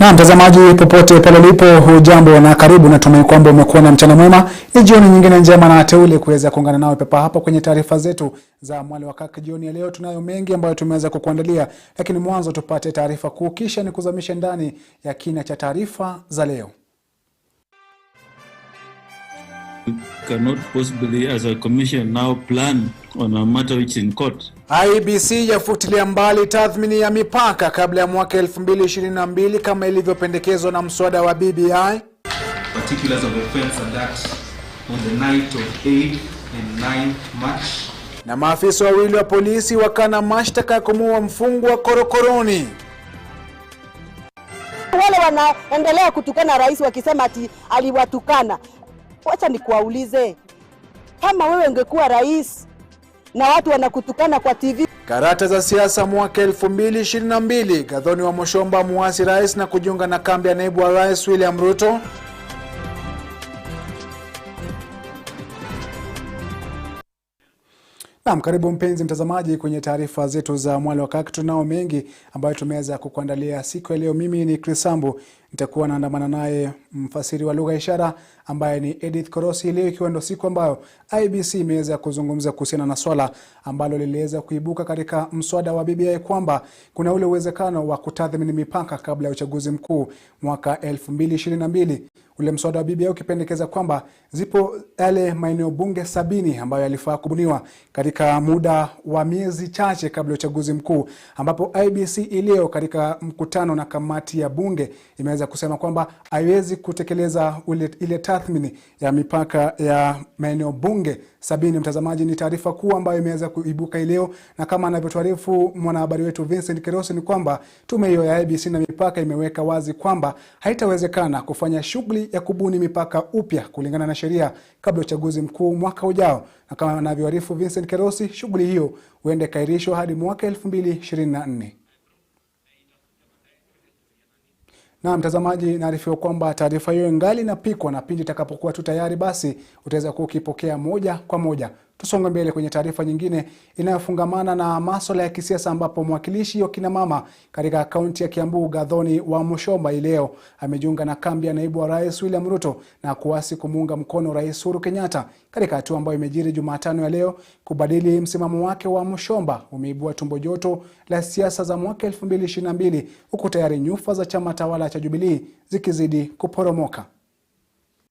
Na mtazamaji popote pale ulipo, hujambo na karibu. Natumai kwamba umekuwa na mchana mwema. Ni jioni nyingine njema na teule kuweza kuungana nawe pepa hapa kwenye taarifa zetu za Mwale wa Kirk. Jioni ya leo tunayo mengi ambayo tumeweza kukuandalia, lakini mwanzo tupate taarifa kuu, kisha ni kuzamisha ndani ya kina cha taarifa za leo. Cannot possibly as a commission now plan on a matter which in court. IEBC yafutilia mbali tathmini ya mipaka kabla ya mwaka 2022 kama ilivyopendekezwa na mswada wa BBI. Particulars of offense are that on the night of 8 and 9 March. Na maafisa wawili wa polisi wakana mashtaka ya kumuua mfungwa korokoroni. Wale wanaendelea kutukana rais wakisema ati aliwatukana. Wacha nikuaulize, kama wewe ungekuwa rais na watu wanakutukana kwa TV. Karata za siasa mwaka 2022, Gathoni wa Mushomba muasi rais na kujiunga na kambi ya naibu wa rais William Ruto. Naam, karibu mpenzi mtazamaji kwenye taarifa zetu za Mwale wa Kirk. Tunao mengi ambayo tumeweza kukuandalia siku ya leo. Mimi ni Sambu, nitakuwa naandamana naye mfasiri wa lugha ishara ambaye ni Edith Korosi. Leo ikiwa ndo siku ambayo IEBC imeweza kuzungumza kuhusiana na swala ambalo liliweza kuibuka katika mswada wa BBI kwamba kuna ule uwezekano wa kutathmini mipaka kabla ya uchaguzi mkuu mwaka 2022. Ule mswada wa BBI ukipendekeza kwamba zipo yale maeneo bunge 70 ambayo yalifaa kubuniwa katika muda wa miezi chache kabla ya uchaguzi mkuu, ambapo IEBC leo katika mkutano na kamati ya bunge imeweza kusema kwamba haiwezi kutekeleza ile tathmini ya mipaka ya maeneo bunge 70. Mtazamaji, ni taarifa kuu ambayo imeweza kuibuka leo, na kama anavyotuarifu mwanahabari wetu Vincent Kirosi ni kwamba tume hiyo ya IEBC na mipaka imeweka wazi kwamba haitawezekana kufanya shughuli ya kubuni mipaka upya kulingana na sheria kabla uchaguzi mkuu mwaka ujao, na kama anavyoarifu Vincent Kirosi, shughuli hiyo huenda kairishwa hadi mwaka 2024. Na mtazamaji, naarifiwa kwamba taarifa hiyo ingali inapikwa na pindi itakapokuwa tu tayari basi utaweza kukipokea moja kwa moja. Tusonge mbele kwenye taarifa nyingine inayofungamana na masuala ya kisiasa, ambapo mwakilishi wa kina mama katika kaunti ya Kiambu Gathoni wa Mushomba leo amejiunga na kambi ya naibu wa rais William Ruto na kuasi kumuunga mkono Rais Uhuru Kenyatta katika hatua ambayo imejiri Jumatano ya leo. Kubadili msimamo wake wa Mushomba umeibua tumbo joto la siasa za mwaka 2022, huku tayari nyufa za chama tawala cha Jubilee zikizidi kuporomoka.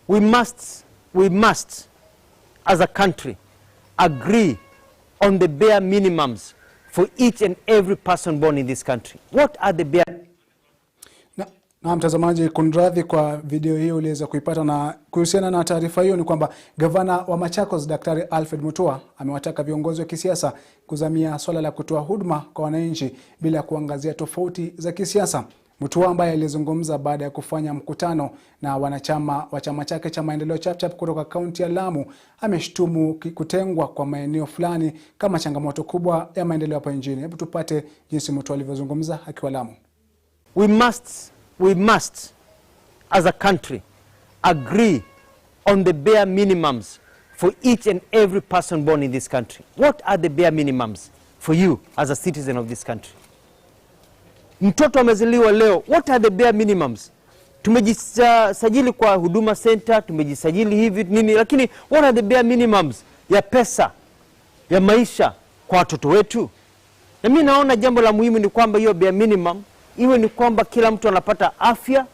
We must as a country agree on the bare minimums for each and every person born in this country. What are the bare... Na mtazamaji, kunradhi kwa video hiyo uliweza kuipata, na kuhusiana na taarifa hiyo ni kwamba gavana wa Machakos Daktari Alfred Mutua amewataka viongozi wa kisiasa kuzamia swala la kutoa huduma kwa wananchi bila kuangazia tofauti za kisiasa. Mutua ambaye alizungumza baada ya kufanya mkutano na wanachama wa chama chake cha maendeleo Chapchap kutoka kaunti ya Lamu ameshtumu kutengwa kwa maeneo fulani kama changamoto kubwa ya maendeleo hapa nchini. Hebu tupate jinsi Mutua alivyozungumza akiwa Lamu. We must as a country agree on the bare minimums for each and every person born in this country. What are the bare minimums for you as a citizen of this country? Mtoto amezaliwa leo, what are the bare minimums? Tumejisajili kwa huduma center, tumejisajili hivi nini, lakini what are the bare minimums ya pesa, ya maisha kwa watoto wetu? Na mimi naona jambo la muhimu ni kwamba hiyo bare minimum iwe ni kwamba kila mtu anapata afya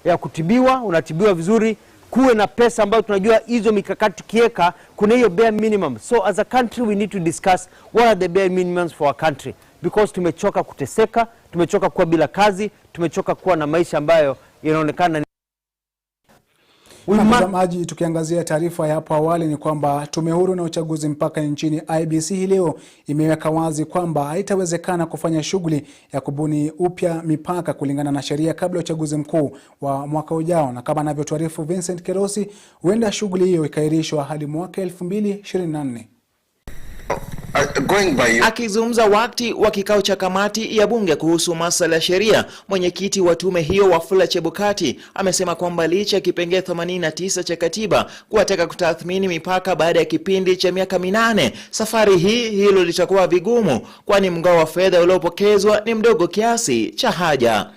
ya kutibiwa, unatibiwa vizuri, kuwe na pesa ambayo tunajua hizo mikakati kieka, kuna hiyo bare minimum. So as a country we need to discuss what are the bare minimums for our country, because tumechoka kuteseka, tumechoka kuwa bila kazi, tumechoka kuwa na maisha ambayo inaonekana. Mtazamaji, tukiangazia taarifa ya hapo awali ni kwamba tume huru na uchaguzi mpaka nchini IEBC leo imeweka wazi kwamba haitawezekana kufanya shughuli ya kubuni upya mipaka kulingana na sheria kabla ya uchaguzi mkuu wa mwaka ujao, na kama anavyotuarifu Vincent Kirosi, huenda shughuli hiyo ikairishwa hadi mwaka 2024. Akizungumza wakati wa kikao cha kamati ya bunge kuhusu masuala ya sheria, mwenyekiti wa tume hiyo Wafula Chebukati amesema kwamba licha ya kipengele 89 cha katiba kuwataka kutathmini mipaka baada ya kipindi cha miaka 8, safari hilo litakuwa vigumu kwani mgao wa fedha uliopokezwa ni mdogo kiasi cha haja.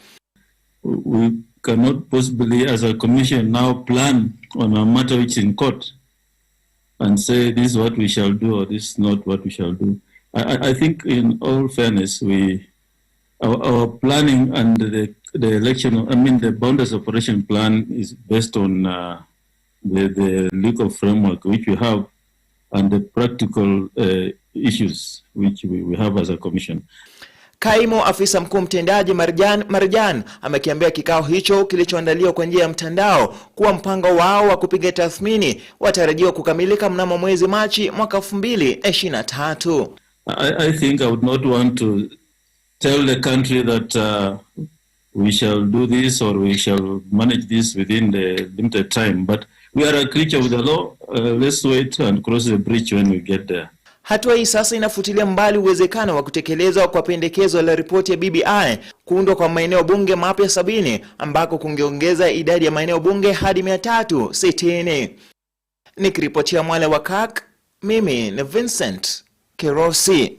we cannot possibly, as a commission, now plan on a matter which is in court and say this is what we shall do or this is not what we shall do. I think, in all fairness, our planning and the election, the boundaries operation plan is based on the legal framework which we have and the practical issues which we have as a commission. Kaimu afisa mkuu mtendaji Marjan amekiambia kikao hicho kilichoandaliwa kwa njia ya mtandao kuwa mpango wao wa kupiga tathmini watarajiwa kukamilika mnamo mwezi Machi mwaka 2023. I think I would not want to tell the country that we shall do this or we shall manage this within the limited time, but we are a creature of the law. Let's wait and cross the bridge when we get there. Hatua hii sasa inafutilia mbali uwezekano wa kutekelezwa kwa pendekezo la ripoti ya BBI kuundwa kwa maeneo bunge mapya 70 ambako kungeongeza idadi ya maeneo bunge hadi 360. Nikiripotia Mwale wa Kirk, mimi ni Vincent Kirosi.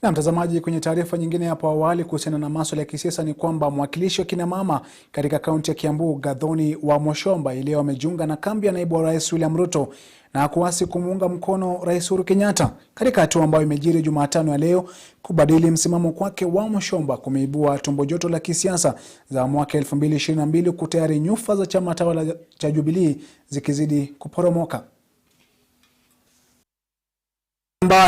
Na mtazamaji, kwenye taarifa nyingine hapo awali kuhusiana na masuala ya kisiasa ni kwamba mwakilishi wa kina mama katika kaunti ya Kiambu Gathoni wa Moshomba leo amejiunga na kambi ya naibu wa rais William Ruto na kuasi kumuunga mkono Rais Uhuru Kenyatta katika hatua ambayo imejiri Jumatano ya leo. Kubadili msimamo kwake wa Moshomba kumeibua tumbo joto la kisiasa za mwaka 2022 kutayari nyufa za chama tawala cha Jubilee zikizidi kuporomoka.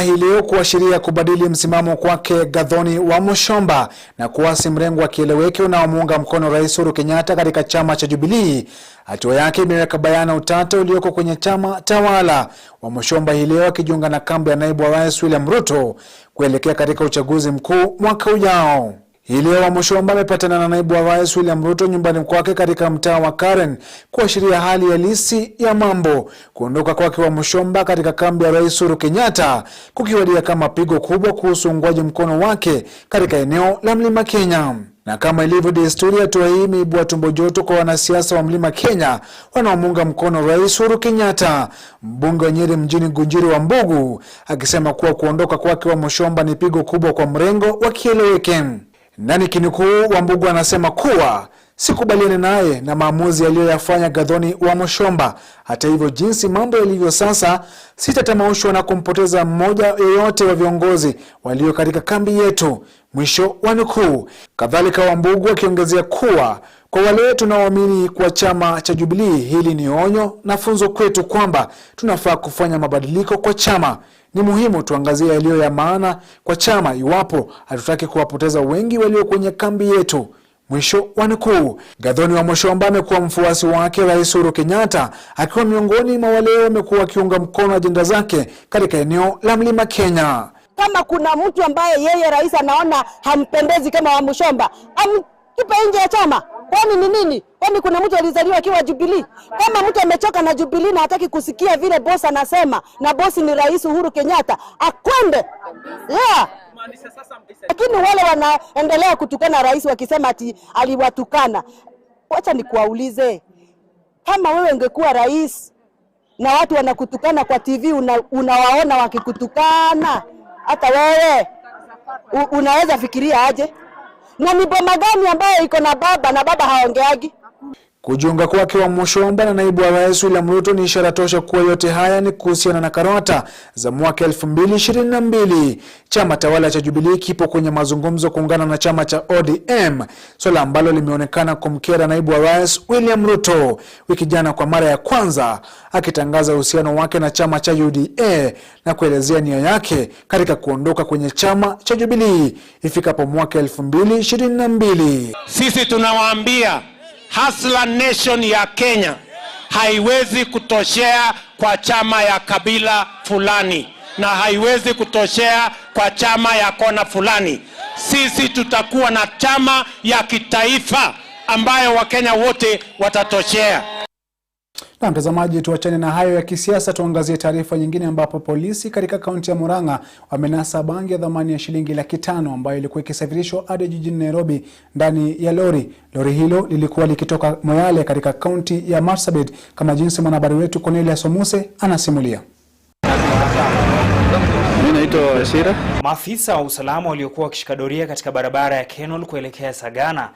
Hii leo kuashiria kubadili msimamo kwake Gathoni wa Moshomba na kuasi mrengo wa kieleweke unaomuunga mkono Rais Uhuru Kenyatta katika chama cha Jubilee. Hatua yake imeweka bayana utata ulioko kwenye chama tawala. Wa Moshomba hii leo akijiunga na kambi ya naibu wa rais William Ruto kuelekea katika uchaguzi mkuu mwaka ujao. Hii leo Wa Moshomba amepatana na naibu wa rais William Ruto nyumbani kwake katika mtaa wa Karen kuashiria hali halisi ya mambo. Kuondoka kwake Wa Moshomba katika kambi ya Rais Uhuru Kenyatta kukiwadia kama pigo kubwa kuhusu uungwaji mkono wake katika eneo la Mlima Kenya. Na kama ilivyo desturi, hatua hii imeibua tumbo joto kwa wanasiasa wa Mlima Kenya wanaomuunga mkono Rais Uhuru Kenyatta. Mbunge wa Nyeri mjini Gunjiri wa Mbugu akisema kuwa kuondoka kwake Wa Moshomba ni pigo kubwa kwa mrengo wa kieleweke. Nani kinukuu, Wa Mbugu anasema kuwa sikubaliane naye na maamuzi aliyoyafanya Gathoni wa Moshomba. Hata hivyo, jinsi mambo yalivyo sasa, sitatamaushwa na kumpoteza mmoja yeyote wa viongozi walio katika kambi yetu. Mwisho wa nukuu. Kadhalika Wa Mbugu akiongezea kuwa kwa wale tunaoamini kwa chama cha Jubilee, hili ni onyo na funzo kwetu kwamba tunafaa kufanya mabadiliko kwa chama. Ni muhimu tuangazie yaliyo ya maana kwa chama iwapo hatutaki kuwapoteza wengi walio kwenye kambi yetu. Mwisho wa nukuu. Gathoni wa Moshomba amekuwa mfuasi wake Rais Uhuru Kenyatta, akiwa miongoni mwa wale wamekuwa wakiunga mkono ajenda zake katika eneo la Mlima Kenya. Kama kuna mtu ambaye yeye rais anaona hampendezi kama Wa Moshomba, amtupe nje ya chama. Kwani ni nini? Kwani kuna mtu alizaliwa akiwa Jubilee? Kama mtu amechoka na Jubilee na hataki kusikia vile boss anasema, na boss ni Rais Uhuru Kenyatta, akwende. Yeah. Lakini wale wanaendelea kutukana rais wakisema ati aliwatukana. Wacha nikuaulize, kama wewe ungekuwa rais na watu wanakutukana kwa TV, unawaona wakikutukana, hata wewe unaweza fikiria aje? Na ni boma gani ambayo iko na baba haongeagi? Kujiunga kwake Wa Moshomba na naibu wa rais William Ruto ni ishara tosha kuwa yote haya ni kuhusiana na karata za mwaka 2022. Chama tawala cha Jubilee kipo kwenye mazungumzo kuungana na chama cha ODM, swala ambalo limeonekana kumkera naibu wa rais William Ruto. Wiki jana kwa mara ya kwanza akitangaza uhusiano wake na chama cha UDA na kuelezea nia yake katika kuondoka kwenye chama cha Jubilee ifikapo mwaka 2022. Sisi tunawaambia Hustler Nation ya Kenya haiwezi kutoshea kwa chama ya kabila fulani na haiwezi kutoshea kwa chama ya kona fulani. Sisi tutakuwa na chama ya kitaifa ambayo Wakenya wote watatoshea. Na mtazamaji, tuachane na hayo ya kisiasa, tuangazie taarifa nyingine ambapo polisi katika kaunti ya Murang'a wamenasa bangi ya dhamani ya shilingi 500,000 ambayo ilikuwa ikisafirishwa hadi jijini Nairobi ndani ya lori. Lori hilo lilikuwa likitoka Mwale katika kaunti ya Marsabit, kama jinsi mwanahabari wetu Cornelia Somuse anasimulia. Maafisa wa usalama waliokuwa wakishika doria katika barabara ya Kenol kuelekea Sagana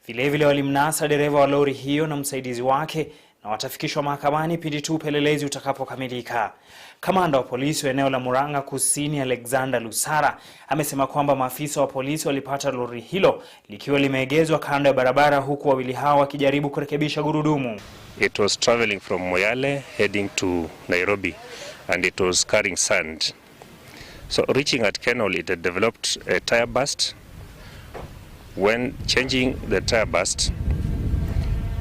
Vilevile walimnasa dereva wa lori hiyo na msaidizi wake na watafikishwa mahakamani pindi tu upelelezi utakapokamilika. Kamanda wa polisi wa eneo la Murang'a Kusini Alexander Lusara amesema kwamba maafisa wa polisi walipata lori hilo likiwa limeegezwa kando ya barabara huku wawili hao wakijaribu kurekebisha gurudumu. It was traveling from Mwale heading to Nairobi and it was carrying sand. So reaching at Kenol, it had developed a tire burst. When changing the tire burst,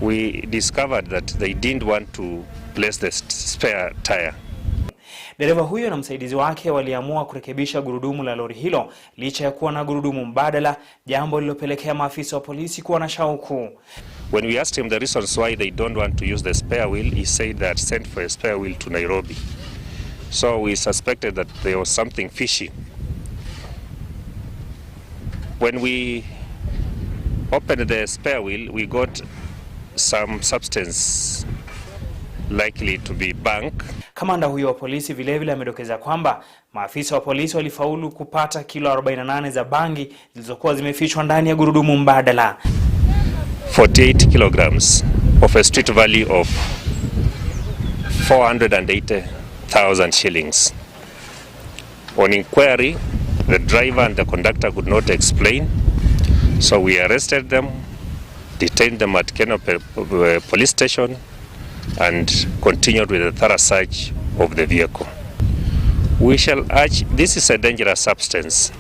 we discovered that they didn't want to place the spare tire. Dereva huyo na msaidizi wake waliamua kurekebisha gurudumu la lori hilo licha ya kuwa na gurudumu mbadala, jambo lililopelekea maafisa wa polisi kuwa na shauku. When we asked him the reasons why they don't want to use the spare wheel, he said that sent for a spare wheel to Nairobi. So we suspected that there was something fishy. When we opened the spare wheel, we got some substance likely to be bunk. Kamanda huyo wa polisi vilevile amedokeza kwamba maafisa wa polisi walifaulu kupata kilo 48 za bangi zilizokuwa zimefichwa ndani ya gurudumu mbadala. 48 kilograms of a street value of 480,000 shillings. On inquiry, the driver and the conductor could not explain, so we arrested them, detained them at Keno police station, and continued with the thorough search of the vehicle. We shall urge, this is a dangerous substance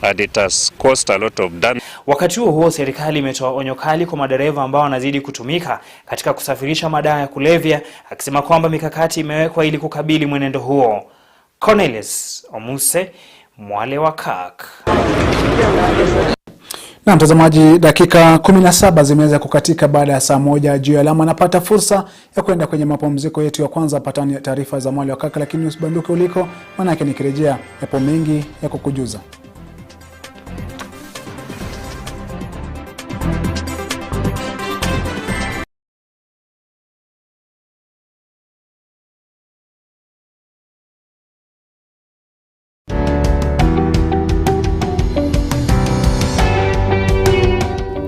and it has caused a lot of damage. Wakati huo serikali imetoa onyo kali kwa madereva ambao wanazidi kutumika katika kusafirisha madawa ya kulevya, akisema kwamba mikakati imewekwa ili kukabili mwenendo huo. Cornelius Omuse, Mwale wa Kirk. Na mtazamaji, dakika 17 zimeweza kukatika baada ya saa 1 juu ya alama. Napata fursa ya kwenda kwenye mapumziko yetu ya kwanza, patani taarifa za Mwale wa Kirk, lakini usibanduke uliko, maana yake nikirejea yapo mengi ya kukujuza.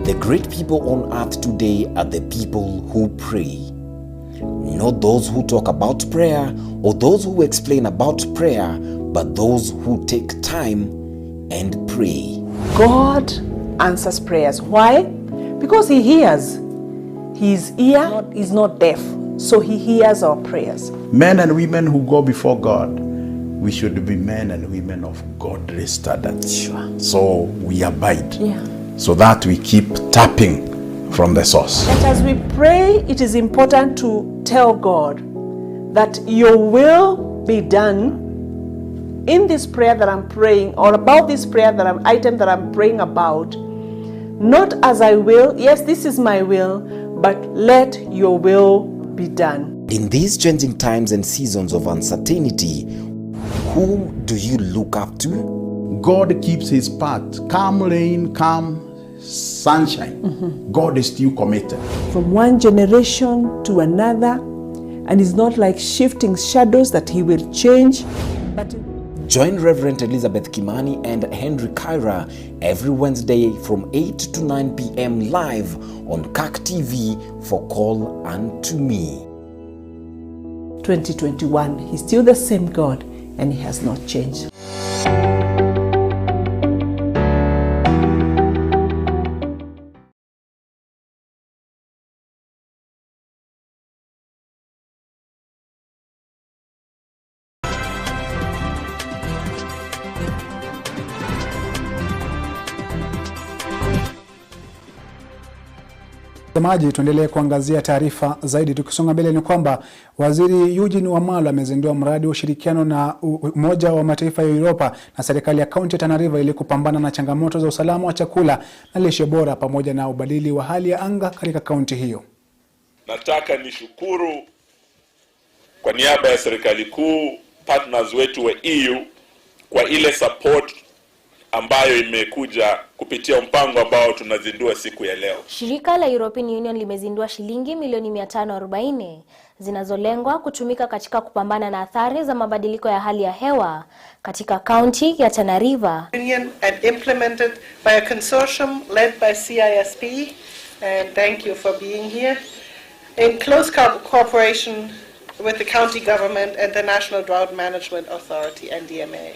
The great people on earth today are the people who pray. Not those who talk about prayer or those who explain about prayer, but those who take time and pray. God answers prayers. Why? Because He hears. His ear is not deaf, so He hears our prayers. Men and women who go before God, we should be men and women of godly standards. Sure. So we abide. Yeah. So that we keep tapping from the source. And as we pray, it is important to tell God that your will be done in this prayer that I'm praying, or about this prayer item that I'm praying about. Not as I will, yes, this is my will, but let your will be done. In these changing times and seasons of uncertainty, who do you look up to? God keeps His part. Calm rain, calm sunshine. God is still committed. From one generation to another, and it's not like shifting shadows that He will change. But join Reverend Elizabeth Kimani and Henry Kyra every Wednesday from 8 to 9 p.m. live on Kirk TV for Call Unto Me. 2021, He's still the same God and He has not changed. Mtazamaji, tuendelee kuangazia taarifa zaidi. Tukisonga mbele ni kwamba Waziri Eugene Wamalwa amezindua mradi wa ushirikiano na Umoja wa Mataifa ya Europa na serikali ya kaunti ya Tana River ili kupambana na changamoto za usalama wa chakula na lishe bora pamoja na ubadili wa hali ya anga katika kaunti hiyo. Nataka nishukuru kwa niaba ya serikali kuu, partners wetu wa EU kwa ile support ambayo imekuja kupitia mpango ambao tunazindua siku ya leo. Shirika la European Union limezindua shilingi milioni 540 zinazolengwa kutumika katika kupambana na athari za mabadiliko ya hali ya hewa katika kaunti ya Tana River. Union and implemented by a consortium led by CISP and thank you for being here, in close cooperation with the county government and the National Drought Management Authority, NDMA.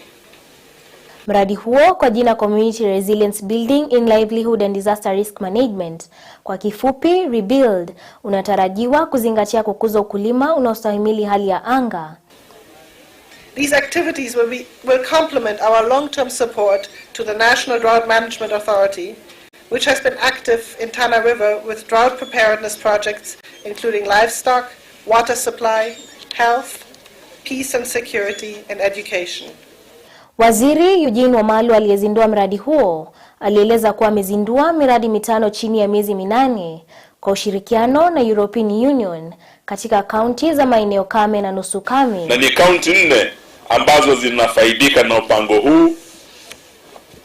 Mradi huo kwa jina Community Resilience Building in Livelihood and Disaster Risk Management, kwa kifupi REBUILD, unatarajiwa kuzingatia kukuza ukulima unaostahimili hali ya anga. These activities will complement our long-term support to the National Drought Management Authority, which has been active in Tana River with drought preparedness projects including livestock, water supply, health, peace and security, and education. Waziri Eugene Wamalwa aliyezindua mradi huo alieleza kuwa amezindua miradi mitano chini ya miezi 8 kwa ushirikiano na European Union katika kaunti za maeneo kame na nusu kame. Na ni kaunti 4 ambazo zinafaidika na mpango huu,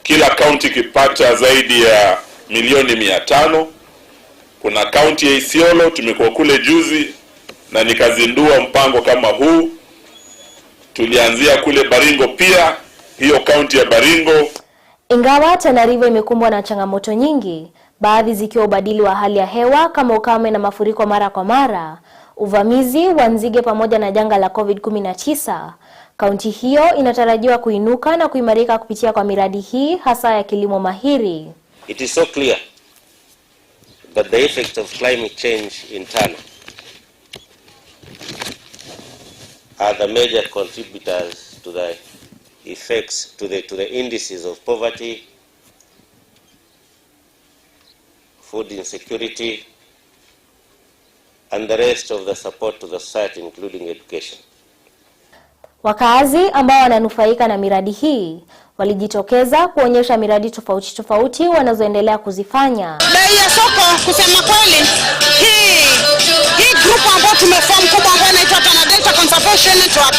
kila kaunti kipata zaidi ya milioni 500. Kuna kaunti ya Isiolo, tumekuwa kule juzi na nikazindua mpango kama huu. Tulianzia kule Baringo pia, hiyo kaunti ya Baringo. Ingawa Tana River imekumbwa na changamoto nyingi, baadhi zikiwa ubadili wa hali ya hewa kama ukame na mafuriko mara kwa mara, uvamizi wa nzige pamoja na janga la COVID-19, kaunti hiyo inatarajiwa kuinuka na kuimarika kupitia kwa miradi hii hasa ya kilimo mahiri. It is so clear that the effects of climate change in Tana are the major contributors to the effects, to the indices of poverty, food insecurity, and the rest of the support to the society, including education. Wakazi ambao wananufaika na miradi hii walijitokeza kuonyesha miradi tofauti wanazoendelea kuzifanya. Bei ya soko, kusema kweli, hii group ambayo tumeform kubwa ambayo inaitwa Tana Delta Conservation Network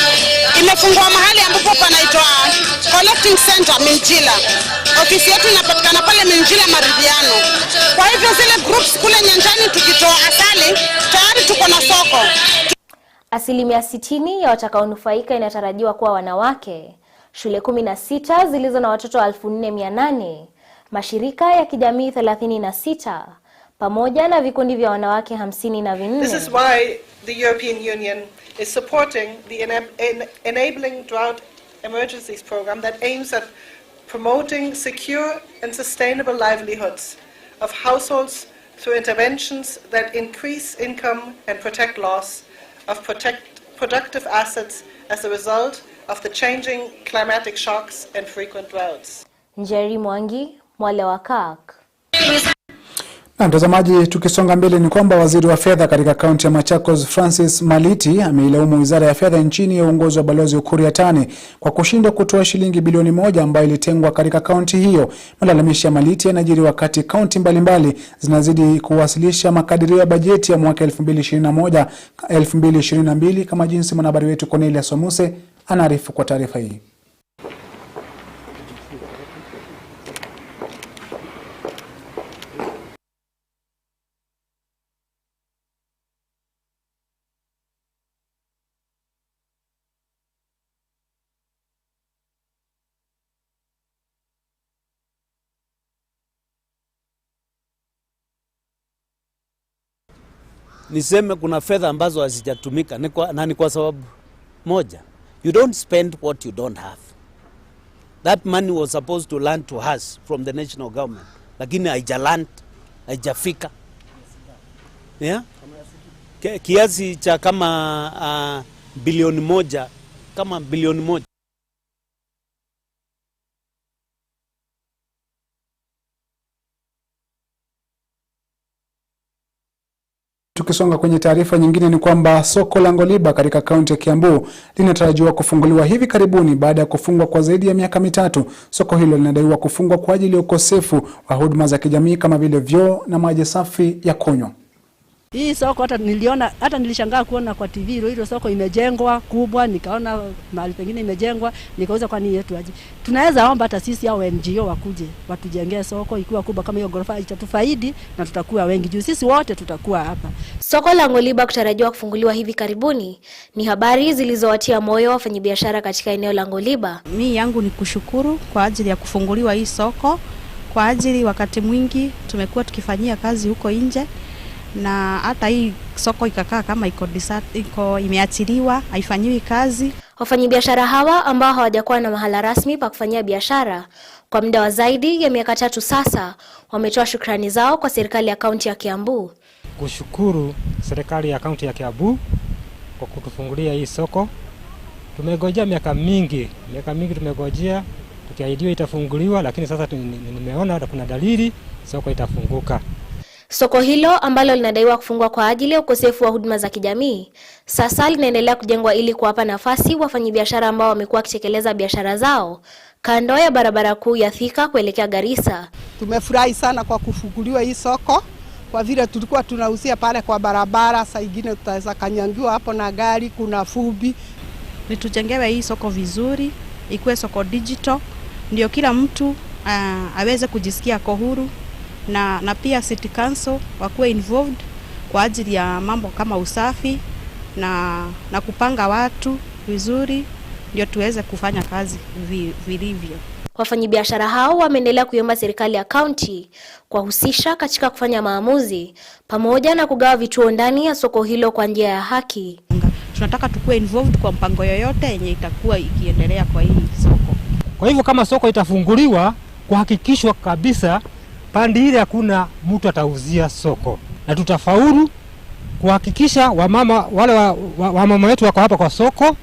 imefungua mahali ambapo panaitwa Collecting Center Minjila. Ofisi yetu inapatikana pale Minjila Maridhiano. Kwa hivyo zile groups kule nyanjani tukitoa asali tayari tuko na soko. Asilimia 60 ya watakaonufaika inatarajiwa kuwa wanawake. Shule 16 zilizo na watoto 4800, mashirika ya kijamii 36, pamoja na vikundi vya wanawake 54. This is why the European Union is supporting the Enabling Drought Emergencies program that aims at promoting secure and sustainable livelihoods of households through interventions that increase income and protect loss of productive assets as a result of the changing climatic shocks and frequent droughts. Njeri Mwangi, Mwale wa Kirk. Na mtazamaji, tukisonga mbele ni kwamba waziri wa fedha katika kaunti ya Machakos Francis Maliti ameilaumu wizara ya fedha nchini ya uongozi wa balozi Ukur Yatani kwa kushindwa kutoa shilingi bilioni 1 ambayo ilitengwa katika kaunti hiyo. Malalamishi ya Maliti yanajiri wakati kaunti mbalimbali zinazidi kuwasilisha makadirio ya bajeti ya mwaka 2021-2022 kama jinsi mwanahabari wetu Cornelia Somuse anaarifu kwa taarifa hii. Niseme kuna fedha ambazo hazijatumika na ni kwa sababu moja, you don't spend what you don't have. That money was supposed to land to us from the national government, lakini haijafika. Yeah? Kiasi cha kama bilioni 1, kama bilioni 1. Tukisonga kwenye taarifa nyingine ni kwamba soko la Ngoliba katika kaunti ya Kiambu linatarajiwa kufunguliwa hivi karibuni baada ya kufungwa kwa zaidi ya miaka 3. Soko hilo linadaiwa kufungwa kwa ajili ya ukosefu wa huduma za kijamii kama vile vyoo na maji safi ya kunywa. Hii soko hata nilishangaa kuona kwa TV hilo soko imejengwa kubwa, nikaona mahali pengine imejengwa, nikauza kwa nini yetu aje. Tunaweza omba hata sisi au NGO wakuje watujengee soko ikiwa kubwa kama hiyo ghorofa itatufaidi na tutakuwa wengi juu sisi wote tutakuwa hapa. Soko la Ngoliba kutarajiwa kufunguliwa hivi karibuni ni habari zilizowatia moyo wafanyabiashara katika eneo la Ngoliba. Mimi yangu ni kushukuru kwa ajili ya kufunguliwa hii soko kwa ajili wakati mwingi tumekuwa tukifanyia kazi huko nje, na hata hii soko ikakaa kama iko imeachiliwa, haifanyiwi kazi. Wafanyabiashara hawa ambao hawajakuwa na mahala rasmi pa kufanyia biashara kwa muda wa zaidi ya miaka 3 sasa, wametoa shukrani zao kwa serikali ya kaunti ya Kiambu. Kushukuru serikali ya kaunti ya Kiambu kwa kutufungulia hii soko. Tumegojea miaka mingi tumegojea, tukiahidiwa itafunguliwa, lakini sasa nimeona kuna dalili soko itafunguka. Soko hilo ambalo linadaiwa kufungwa kwa ajili ya ukosefu wa huduma za kijamii, sasa linaendelea kujengwa ili kuwapa nafasi wafanyabiashara ambao wamekuwa wakitekeleza biashara zao kando ya barabara kuu ya Thika kuelekea Garissa. Tumefurahi sana kwa kufunguliwa hii soko, kwa vile tulikuwa tunauzia pale kwa barabara, saa nyingine tutaweza kanyangiwa hapo na gari, kuna fubi. Nitujengewe hii soko vizuri, ikuwe soko digital, ndio kila mtu aweze kujisikia huru, na pia City Council wakuwe involved kwa ajili ya mambo kama usafi na kupanga watu vizuri, ndio tuweze kufanya kazi vilivyo. Wafanyabiashara hao wameendelea kuiomba serikali ya kaunti kuwahusisha katika kufanya maamuzi pamoja na kugawa vituo ndani ya soko hilo kwa njia ya haki. Tunataka tukue involved kwa mpango yoyote yenye itakuwa ikiendelea kwa hii soko. Kwa hivyo kama soko itafunguliwa, kuhakikishwa kabisa pande ile hakuna mtu atauzia soko, na tutafaulu kuhakikisha wamama wale wamama wetu wako hapa kwa soko,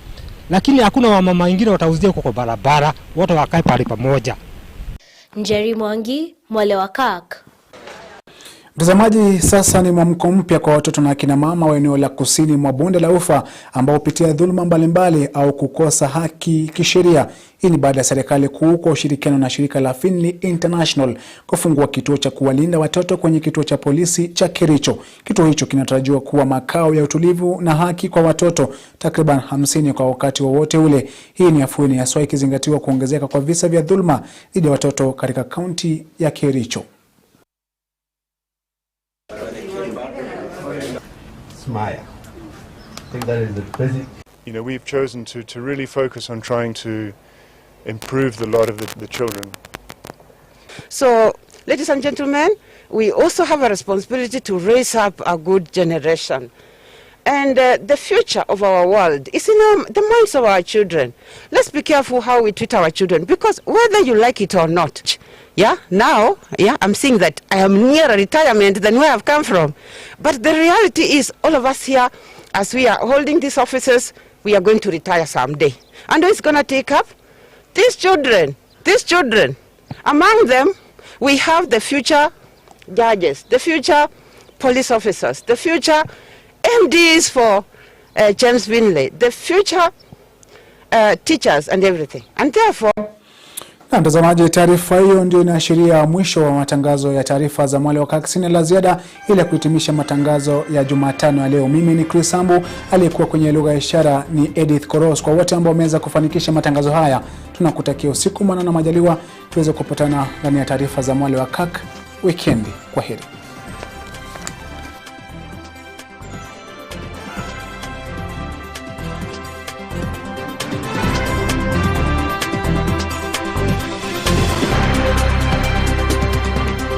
lakini hakuna wamama wengine watauzia huko kwa barabara, wote wakae pale pamoja. Njeri Mwangi, Mwale wa Kirk. Mtazamaji, sasa ni mwamko mpya kwa watoto na akina mama wa eneo la kusini mwa bonde la Ufa ambao hupitia dhuluma mbalimbali au kukosa haki kisheria. Hii ni baada ya serikali kuu kwa ushirikiano na shirika la Finley International kufungua kituo cha kuwalinda watoto kwenye kituo cha polisi cha Kericho. Kituo hicho kinatarajiwa kuwa makao ya utulivu na haki kwa watoto takriban 50 kwa wakati wowote ule. Hii ni afueni haswa ikizingatiwa kuongezeka kwa visa vya dhuluma dhidi ya watoto katika kaunti ya Kericho. Smile. I think that is the basic. You know, we've chosen to really focus on trying to improve the lot of the children. So, ladies and gentlemen, we also have a responsibility to raise up a good generation. And the future of our world is in the minds of our children. Let's be careful how we treat our children, because whether you like it or not, now I'm seeing that I am nearer retirement than where I've come from. But the reality is, all of us here, as we are holding these offices, we are going to retire someday. And who's going to take up? These children. Among them, we have the future judges, the future police officers, the future MDs for James Finley, the future teachers and everything. And therefore... Na mtazamaji, taarifa hiyo ndio inaashiria mwisho wa matangazo ya taarifa za Mwale wa Kirk. Sina la ziada ili kuhitimisha matangazo ya Jumatano ya leo. Mimi ni Chris Sambu, aliyekuwa kwenye lugha ya ishara ni Edith Koros. Kwa wote ambao wameweza kufanikisha matangazo haya, tunakutakia usiku mwanana majaliwa, tuweze kupatana ndani ya taarifa za Mwale wa Kirk. Weekend, kwaheri.